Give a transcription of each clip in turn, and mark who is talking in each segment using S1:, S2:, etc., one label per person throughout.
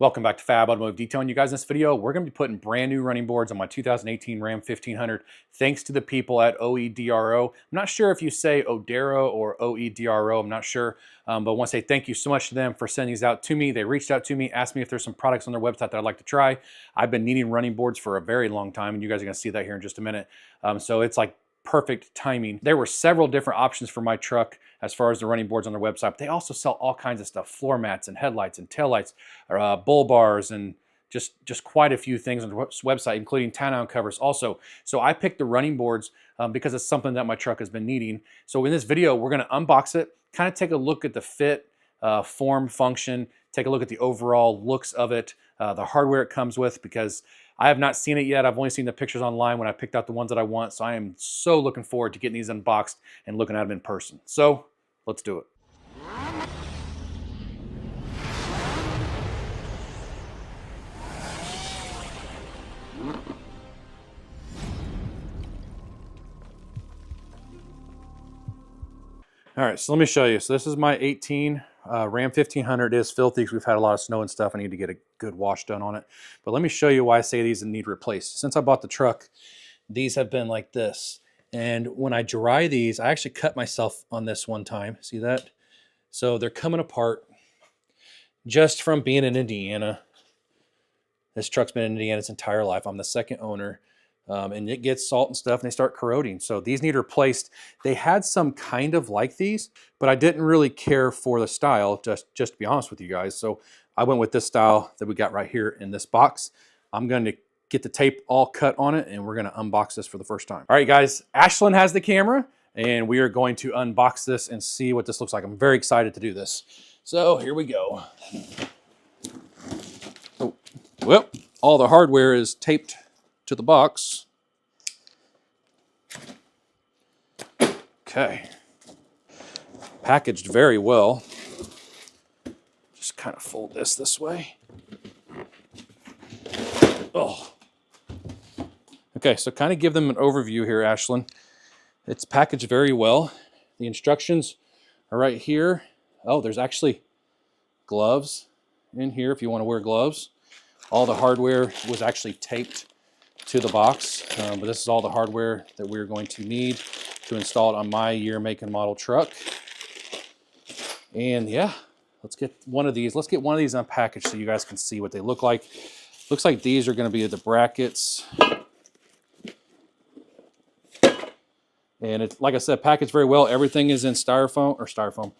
S1: Welcome back to Fab Automotive Detailing. You guys, in this video, we're going to be putting brand new running boards on my 2018 Ram 1500 thanks to the people at OEDRO. I'm not sure if you say OEDRO or OEDRO. I'm not sure, but I want to say thank you so much to them for sending these out to me. They reached out to me, asked me if there's some products on their website that I'd like to try. I've been needing running boards for a very long time, and you guys are going to see that here in just a minute. So it's like perfect timing. There were several different options for my truck as far as the running boards on their website, but they also sell all kinds of stuff, floor mats and headlights and taillights, bull bars, and just quite a few things on the website, including tie-down covers also. So I picked the running boards because it's something that my truck has been needing. So in this video, we're gonna unbox it, kind of take a look at the fit, form, function, take a look at the overall looks of it, the hardware it comes with, because I have not seen it yet. I've only seen the pictures online when I picked out the ones that I want. So I am so looking forward to getting these unboxed and looking at them in person. So let's do it. All right, so let me show you. So this is my 18 Ram 1500. It is filthy because we've had a lot of snow and stuff. I need to get a good wash done on it. But let me show you why I say these need replaced. Since I bought the truck, these have been like this. And when I dry these, I actually cut myself on this one time. See that? So they're coming apart just from being in Indiana. This truck's been in Indiana its entire life. I'm the second owner. And it gets salt and stuff and they start corroding. So these need replaced. They had some kind of like these, but I didn't really care for the style, just to be honest with you guys. So I went with this style that we got right here in this box. I'm going to get the tape all cut on it and we're going to unbox this for the first time. All right, guys, Ashlyn has the camera and we are going to unbox this and see what this looks like. I'm very excited to do this. So here we go. Oh, well, all the hardware is taped to the box. Okay. Packaged very well. Just kind of fold this way. Oh. Okay, so kind of give them an overview here, Ashlyn. It's packaged very well. The instructions are right here. Oh, there's actually gloves in here if you want to wear gloves. All the hardware was actually taped to the box, but this is all the hardware that we're going to need to install it on my year, make, and model truck. And yeah, let's get one of these. Let's get one of these unpackaged so you guys can see what they look like. Looks like these are going to be the brackets. And it's, like I said, packaged very well. Everything is in styrofoam,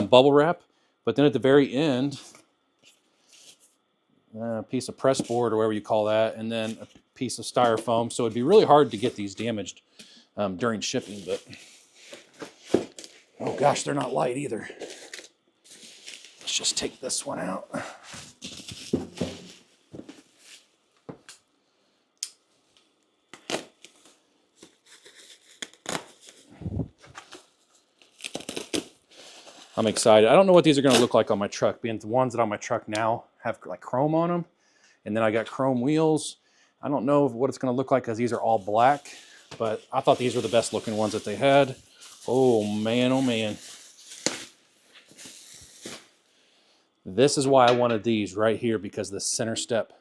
S1: bubble wrap. But then at the very end, a piece of press board or whatever you call that, and then a piece of styrofoam. So it'd be really hard to get these damaged during shipping, but oh gosh, they're not light either. Let's just take this one out. I'm excited. I don't know what these are going to look like on my truck, being the ones that on my truck now have like chrome on them. And then I got chrome wheels. I don't know what it's going to look like because these are all black, but I thought these were the best looking ones that they had. Oh man, oh man. This is why I wanted these right here, because of the center step.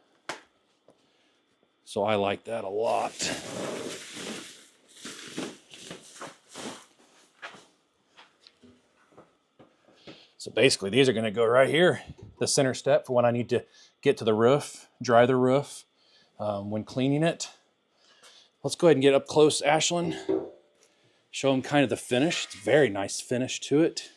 S1: So I like that a lot. So basically these are going to go right here, the center step for when I need to get to the roof, dry the roof when cleaning it. Let's go ahead and get up close, Ashlyn. Show them kind of the finish. It's a very nice finish to it.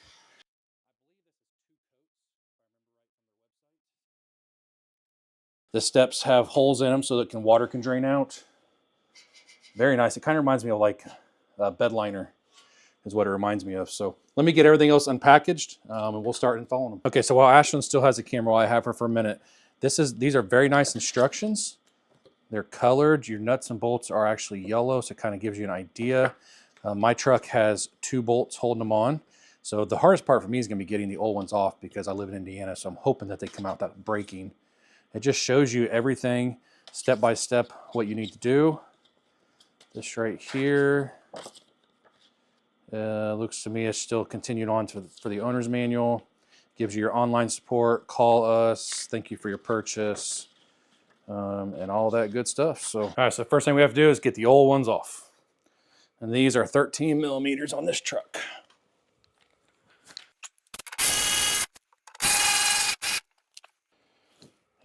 S1: The steps have holes in them so that water can drain out. Very nice. It kind of reminds me of like a bed liner is what it reminds me of. So let me get everything else unpackaged and we'll start installing them. Okay, so while Ashlyn still has the camera, while I have her for a minute, these are very nice instructions. They're colored. Your nuts and bolts are actually yellow, so it kind of gives you an idea. My truck has 2 bolts holding them on. So the hardest part for me is going to be getting the old ones off because I live in Indiana, so I'm hoping that they come out without breaking. It just shows you everything step by step, what you need to do. This right here looks to me it's still continued on for the owner's manual. Gives you your online support, call us, thank you for your purchase, and all that good stuff. So, all right, so the first thing we have to do is get the old ones off. And these are 13 millimeters on this truck.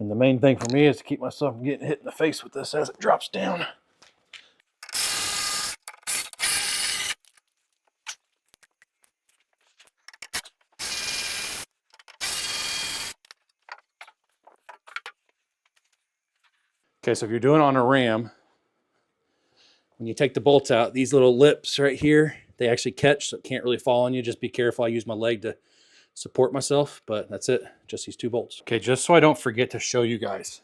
S1: And the main thing for me is to keep myself from getting hit in the face with this as it drops down. Okay, so if you're doing it on a ram, when you take the bolts out, these little lips right here, they actually catch, so it can't really fall on you. Just be careful. I use my leg to support myself, but that's it. Just these 2 bolts. Okay, just so I don't forget to show you guys.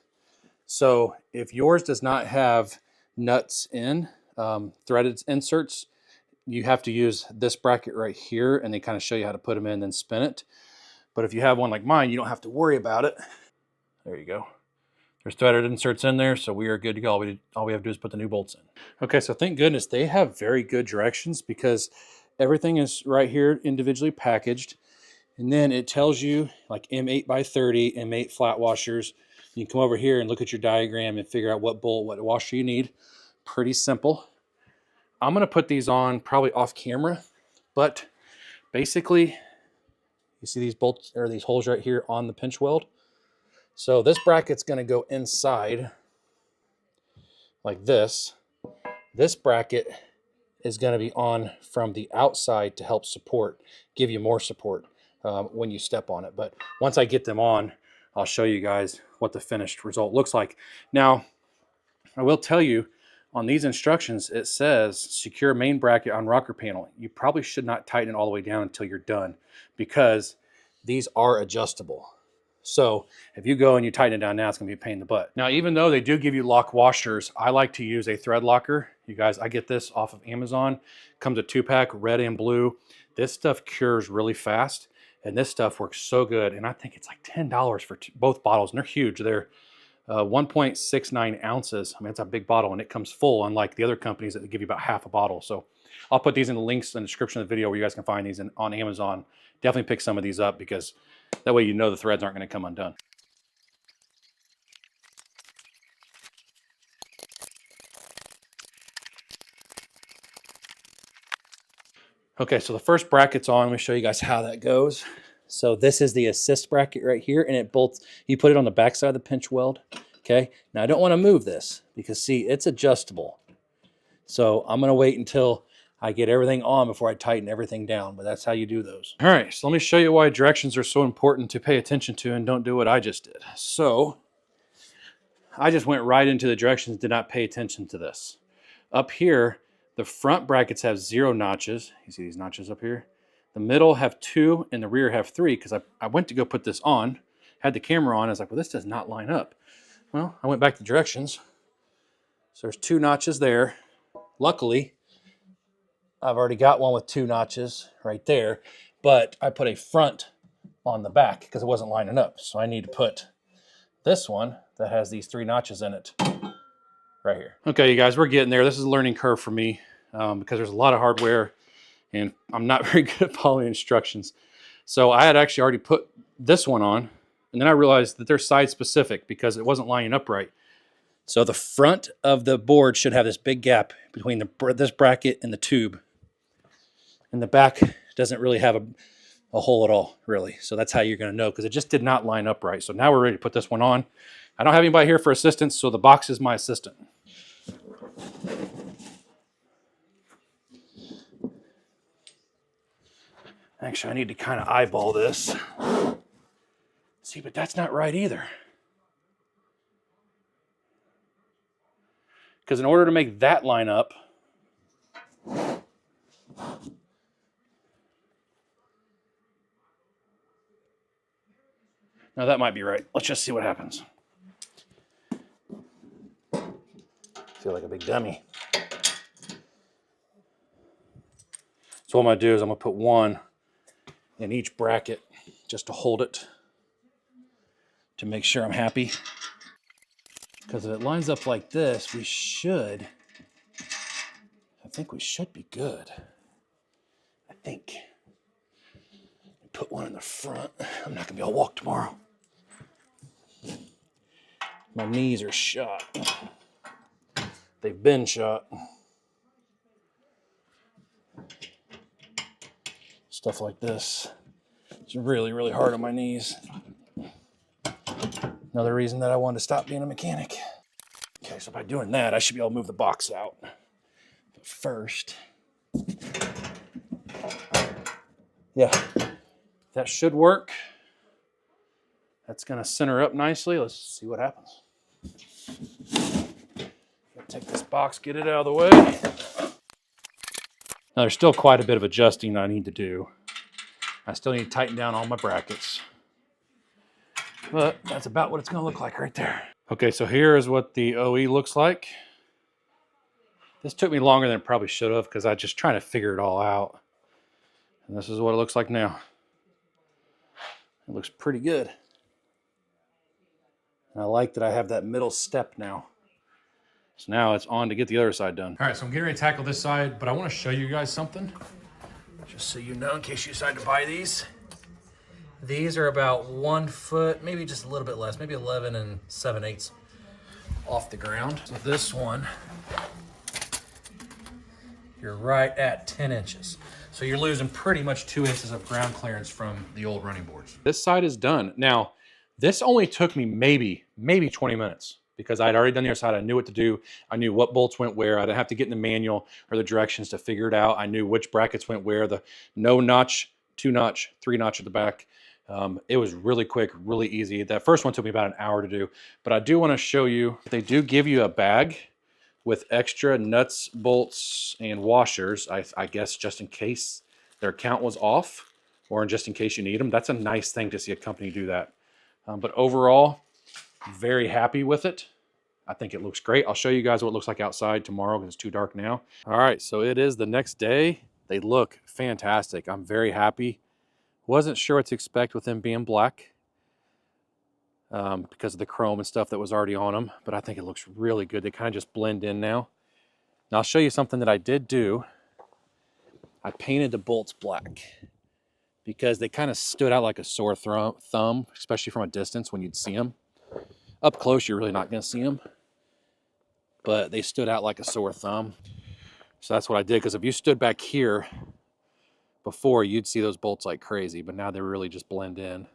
S1: So if yours does not have nuts in, threaded inserts, you have to use this bracket right here, and they kind of show you how to put them in and then spin it. But if you have one like mine, you don't have to worry about it. There you go. There's threaded inserts in there, so we are good to go. All we have to do is put the new bolts in. Okay, so thank goodness they have very good directions, because everything is right here individually packaged. And then it tells you like M8 by 30, M8 flat washers. You can come over here and look at your diagram and figure out what bolt, what washer you need. Pretty simple. I'm gonna put these on probably off camera, but basically, you see these bolts or these holes right here on the pinch weld. So this bracket's gonna go inside like this. This bracket is gonna be on from the outside to help support, give you more support when you step on it. But once I get them on, I'll show you guys what the finished result looks like. Now, I will tell you, on these instructions, it says secure main bracket on rocker panel. You probably should not tighten it all the way down until you're done, because these are adjustable. So if you go and you tighten it down now, it's gonna be a pain in the butt. Now, even though they do give you lock washers, I like to use a thread locker. You guys, I get this off of Amazon. Comes a 2-pack, red and blue. This stuff cures really fast, and this stuff works so good. And I think it's like $10 for both bottles, and they're huge. They're 1.69 ounces. I mean, it's a big bottle, and it comes full, unlike the other companies that give you about half a bottle. So I'll put these in the links in the description of the video where you guys can find these on Amazon. Definitely pick some of these up, because that way you know the threads aren't going to come undone. Okay, so the first bracket's on. Let me show you guys how that goes. So this is the assist bracket right here, and it bolts. You put it on the back side of the pinch weld. Okay, now I don't want to move this, because see, it's adjustable. So I'm going to wait until I get everything on before I tighten everything down, but that's how you do those. All right, so let me show you why directions are so important to pay attention to, and don't do what I just did. So I just went right into the directions, did not pay attention to this. Up here, the front brackets have 0 notches. You see these notches up here? The middle have 2 and the rear have 3, because I went to go put this on, had the camera on. I was like, well, this does not line up. Well, I went back to directions. So there's 2 notches there. Luckily, I've already got one with 2 notches right there, but I put a front on the back because it wasn't lining up. So I need to put this one that has these 3 notches in it right here. Okay, you guys, we're getting there. This is a learning curve for me because there's a lot of hardware and I'm not very good at following instructions. So I had actually already put this one on, and then I realized that they're side specific because it wasn't lining up right. So the front of the board should have this big gap between this bracket and the tube. And the back doesn't really have a hole at all, really. So that's how you're going to know, because it just did not line up right. So now we're ready to put this one on. I don't have anybody here for assistance, so the box is my assistant. Actually, I need to kind of eyeball this. See, but that's not right either. Because in order to make that line up, now that might be right. Let's just see what happens. Feel like a big dummy. So what I'm going to do is I'm going to put one in each bracket just to hold it, to make sure I'm happy. Because if it lines up like this, I think we should be good. I think. put one in the front. I'm not gonna be able to walk tomorrow. My knees are shot. They've been shot. Stuff like this. It's really, really hard on my knees. Another reason that I wanted to stop being a mechanic. Okay, so by doing that, I should be able to move the box out. But first, yeah, that should work. That's gonna center up nicely. Let's see what happens. Take this box, get it out of the way. Now there's still quite a bit of adjusting I need to do. I still need to tighten down all my brackets. But that's about what it's gonna look like right there. Okay, so here is what the OE looks like. This took me longer than it probably should have because I was just trying to figure it all out. And this is what it looks like now. It looks pretty good. And I like that I have that middle step now. So now it's on to get the other side done. All right, so I'm getting ready to tackle this side, but I want to show you guys something. Just so you know, in case you decide to buy these. These are about 1 foot, maybe just a little bit less, maybe 11 7/8 off the ground. So this one, you're right at 10 inches. So you're losing pretty much 2 inches of ground clearance from the old running boards. This side is done. Now, this only took me maybe 20 minutes because I'd already done the other side. I knew what to do. I knew what bolts went where. I didn't have to get in the manual or the directions to figure it out. I knew which brackets went where, the no notch, 2 notch, 3 notch at the back. It was really quick, really easy. That first one took me about an hour to do, but I do want to show you, they do give you a bag with extra nuts, bolts, and washers, I guess just in case their count was off or just in case you need them. That's a nice thing to see a company do that. But overall, very happy with it. I think it looks great. I'll show you guys what it looks like outside tomorrow because it's too dark now. All right, so it is the next day. They look fantastic. I'm very happy. Wasn't sure what to expect with them being black because of the chrome and stuff that was already on them, but I think it looks really good. They kind of just blend in now. Now I'll show you something that I did do. I painted the bolts black because they kind of stood out like a sore thumb, especially from a distance when you'd see them. Up close, you're really not going to see them, but they stood out like a sore thumb. So that's what I did, because if you stood back here before, you'd see those bolts like crazy, but now they really just blend in.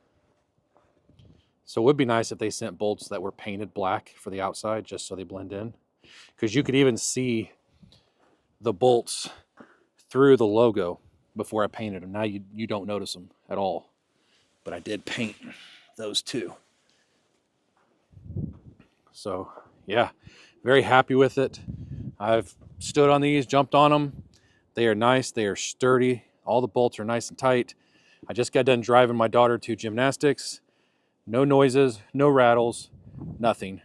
S1: So it would be nice if they sent bolts that were painted black for the outside, just so they blend in, because you could even see the bolts through the logo before I painted them. Now you don't notice them at all, but I did paint those too. So yeah, very happy with it. I've stood on these, jumped on them. They are nice, they are sturdy. All the bolts are nice and tight. I just got done driving my daughter to gymnastics. No noises, no rattles, nothing.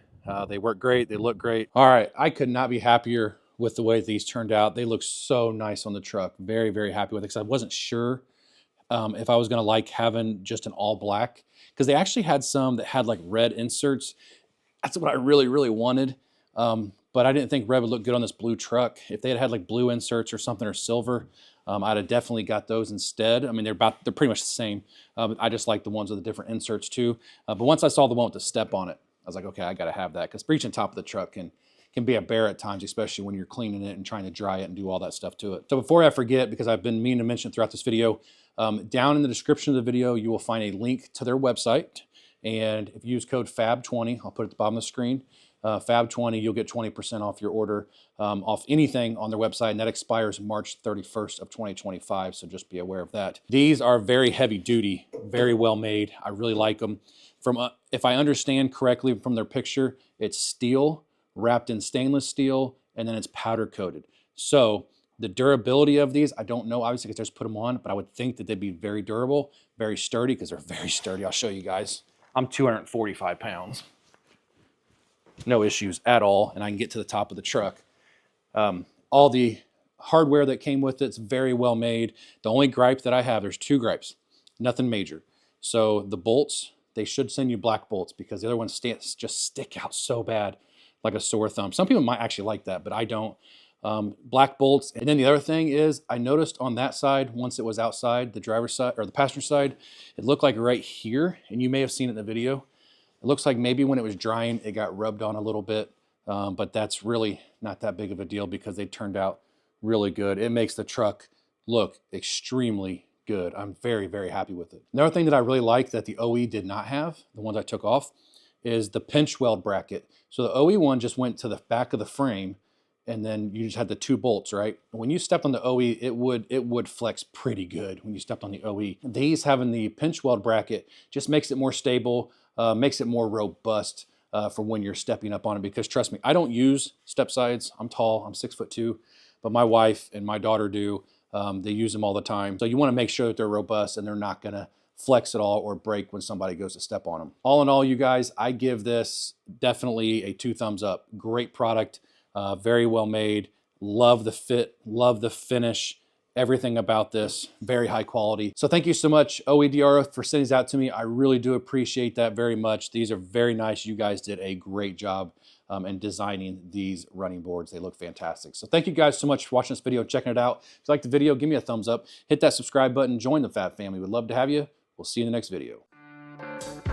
S1: They work great, they look great. All right, I could not be happier with the way these turned out. They look so nice on the truck. Very, very happy with it, because I wasn't sure if I was gonna like having just an all black, because they actually had some that had like red inserts. That's what I really, really wanted. But I didn't think red would look good on this blue truck. If they had had like blue inserts or something, or silver, I'd have definitely got those instead. I mean, they're pretty much the same. I just like the ones with the different inserts too. But once I saw the one with the step on it, I was like, okay, I gotta have that, because breaching top of the truck can be a bear at times, especially when you're cleaning it and trying to dry it and do all that stuff to it. So before I forget, because I've been meaning to mention throughout this video, down in the description of the video, you will find a link to their website. And if you use code FAB20, I'll put it at the bottom of the screen, FAB20, you'll get 20% off your order, off anything on their website, and that expires March 31st of 2025, so just be aware of that. These are very heavy duty, very well made. I really like them. If I understand correctly from their picture, it's steel wrapped in stainless steel, and then it's powder coated. So the durability of these, I don't know, obviously, because I just put them on, but I would think that they'd be very durable, very sturdy, because they're very sturdy. I'll show you guys. I'm 245 pounds. No issues at all, and I can get to the top of the truck. All the hardware that came with it's very well made. The only gripe that I have, there's 2 gripes, nothing major. So the bolts, they should send you black bolts, because the other ones just stick out so bad, like a sore thumb. Some people might actually like that, but I don't. black bolts. And then the other thing is I noticed on that side, once it was outside, the driver's side or the passenger side, it looked like right here, and you may have seen it in the video, it looks like maybe when it was drying, it got rubbed on a little bit, but that's really not that big of a deal because they turned out really good. It makes the truck look extremely good. I'm very, very happy with it. Another thing that I really like that the OE did not have, the ones I took off, is the pinch weld bracket. So the OE one just went to the back of the frame, and then you just had the 2 bolts, right? When you stepped on the OE, it would flex pretty good when you stepped on the OE. These having the pinch weld bracket just makes it more stable, makes it more robust for when you're stepping up on it, because trust me, I don't use step sides. I'm tall, I'm 6'2", but my wife and my daughter do. They use them all the time. So you want to make sure that they're robust and they're not going to flex at all or break when somebody goes to step on them. All in all, you guys, I give this definitely a 2 thumbs up. Great product, very well made. Love the fit, love the finish. Everything about this, very high quality. So thank you so much, OEDRO, for sending these out to me. I really do appreciate that very much. These are very nice. You guys did a great job in designing these running boards. They look fantastic. So thank you guys so much for watching this video and checking it out. If you like the video, give me a thumbs up. Hit that subscribe button. Join the Fat family. We'd love to have you. We'll see you in the next video.